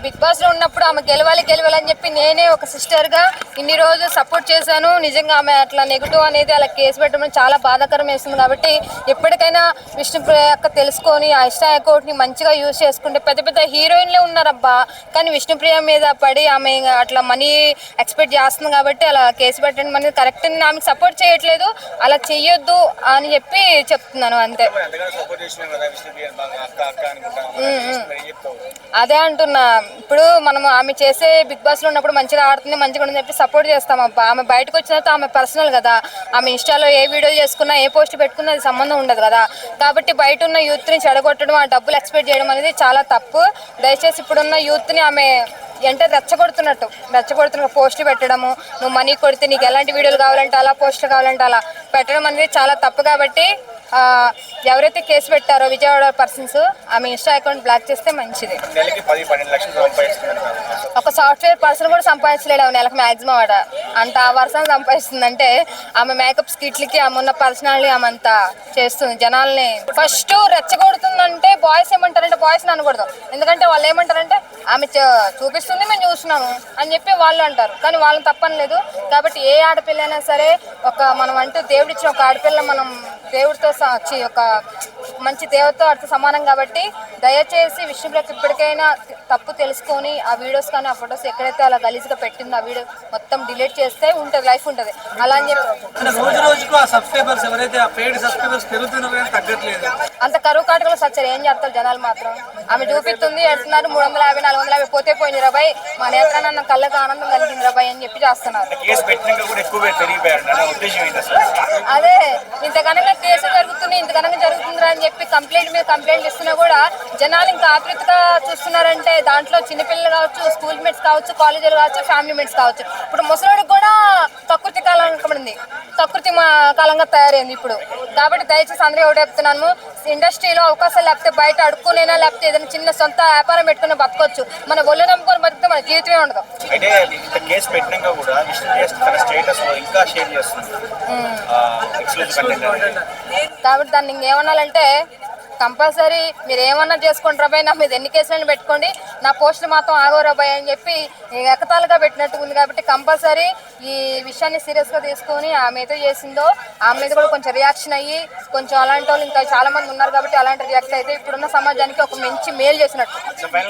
Big boss లో ఉన్నప్పుడు ఆమె గెలవాలని చెప్పి నేనే ఒక సిస్టర్ గా ఇన్ని రోజులు సపోర్ట్ చేశాను. నిజంగా ఆమె అట్లా నెగిటివ్ అనేది అలా కేసు పెట్టడం చాలా బాధాకరం వేస్తుంది. కాబట్టి ఎప్పటికైనా విష్ణుప్రియ అక్క తెలుసుకొని ఆ ఇన్స్టా అకౌంట్ ని మంచిగా యూజ్ చేసుకుంటే పెద్ద పెద్ద హీరోయిన్లే ఉన్నారబ్బా, కానీ విష్ణుప్రియ మీద పడి ఆమె అట్లా మనీ ఎక్స్పెక్ట్ చేస్తుంది కాబట్టి అలా కేసు పెట్టడం అనేది కరెక్ట్. ఆమెకు సపోర్ట్ చేయట్లేదు, అలా చెయ్యొద్దు అని చెప్పి చెప్తున్నాను అంతే. అదే అంటున్నా, ఇప్పుడు మనం ఆమె చేసే బిగ్ బాస్ లో ఉన్నప్పుడు మంచిగా ఆడుతుంది, మంచిగా ఉందని చెప్పి సపోర్ట్ చేస్తాం అబ్బా. ఆమె బయటకు వచ్చిన తర్వాత ఆమె పర్సనల్ కదా, ఆమె ఇన్స్టాలో ఏ వీడియో చేసుకున్నా ఏ పోస్ట్ పెట్టుకున్నా అది సంబంధం ఉండదు కదా. కాబట్టి బయట ఉన్న యూత్ ని చెడగొట్టడం, ఆ డబ్బులు ఎక్స్పెక్ట్ చేయడం అనేది చాలా తప్పు. దయచేసి ఇప్పుడున్న యూత్ ని ఆమె అంటే రెచ్చగొడుతున్న పోస్టులు పెట్టడము, నువ్వు మనీ కొడితే నీకు ఎలాంటి వీడియోలు కావాలంటే అలా, పోస్టులు కావాలంటే అలా పెట్టడం అనేది చాలా తప్పు. కాబట్టి ఎవరైతే కేసు పెట్టారో విజయవాడ పర్సన్స్ ఆమె ఇన్స్టా అకౌంట్ బ్లాక్ చేస్తే మంచిది. ఒక సాఫ్ట్వేర్ పర్సన్ కూడా సంపాదించలేడు ఆమె నెలకు మ్యాక్సిమం ఆడ అంత ఆ వర్షం సంపాదిస్తుందంటే ఆమె మేకప్ స్కిట్లకి ఆమె ఉన్న పర్సనాలిటీ ఆమె అంతా చేస్తుంది. జనాల్ని ఫస్ట్ రెచ్చగొడుతుందంటే బాయ్స్ ఏమంటారంటే బాయ్స్ అనకూడదు, ఎందుకంటే వాళ్ళు ఏమంటారంటే ఆమె చూపిస్తుంది మేము చూస్తున్నాము అని చెప్పి వాళ్ళు అంటారు, కానీ వాళ్ళని తప్పని లేదు. కాబట్టి ఏ ఆడపిల్లైనా సరే మనం అంటూ దేవుడిచ్చిన ఒక ఆడపిల్ల మనం దేవుడితో ఒక మంచి దేవతో అర్థ సమానం. కాబట్టి దయచేసి విష్ణుప్రియకి ఇప్పటికైనా తప్పు తెలుసుకొని ఆ వీడియోస్ కానీ ఆ ఫొటోస్ ఎక్కడైతే అలా గలీజ్గా పెట్టిందో ఆ వీడియో మొత్తం డిలీట్ చేస్తే ఉంటుంది, లైఫ్ ఉంటుంది. అలా అని చెప్పి అంత కరువు కాటకలు సచ్చారు ఏం చేస్తారు జనాలు మాత్రం. ఆమె చూపిస్తుంది వెళ్తున్నారు 350 450 పోతే పోయింది రాబాయ్, మా నేత్రాన్న కళ్ళకు ఆనందం కలిగింది రాబాయ్ అని చెప్పి చేస్తున్నారు. అదే ఇంతకనగా కేసు జరుగుతుంది, ఇంతకనగా జరుగుతుందిరా అని చెప్పి కంప్లైంట్ మీద కంప్లైంట్ ఇస్తున్నా కూడా జనాలు ఇంకా ఆతృతగా చూస్తున్నారంటే దాంట్లో చిన్నపిల్లలు కావచ్చు, స్కూల్ మేట్స్ కావచ్చు, కాలేజీలు కావచ్చు, ఫ్యామిలీ మేట్స్ కావచ్చు. ఇప్పుడు ముసలిడికి కూడా ప్రకృతి కాలంగా తయారైంది ఇప్పుడు. కాబట్టి దయచేసి అందరూ ఒకటి చెప్తున్నాను, ఇండస్ట్రీలో అవకాశాలు లేకపోతే బయట అడుక్కునేనా లేకపోతే ఏదైనా చిన్న సొంత వ్యాపారం పెట్టుకుని బతకొచ్చు. మన ఒళ్ళు నమ్ముకొని బతికితే మన జీవితమే ఉండదు. కాబట్టి దాన్ని ఇంకేమనాలంటే కంపల్సరీ మీరు ఏమన్నా చేసుకోండి రాబాయ్, నా మీద ఎన్ని కేసులను పెట్టుకోండి, నా పోస్టులు మాత్రం ఆగో రాబాయ్ అని చెప్పి ఎకతాలుగా పెట్టినట్టు ఉంది. కాబట్టి కంపల్సరీ ఈ విషయాన్ని సీరియస్గా తీసుకొని ఆమె ఏదో చేసిందో ఆమె మీద కూడా కొంచెం రియాక్షన్ అయ్యి కొంచెం అలాంటి వాళ్ళు ఇంకా చాలా మంది ఉన్నారు కాబట్టి అలాంటి రియాక్ట్ అయితే ఇప్పుడున్న సమాజానికి ఒక మంచి మేలు చేసినట్టు.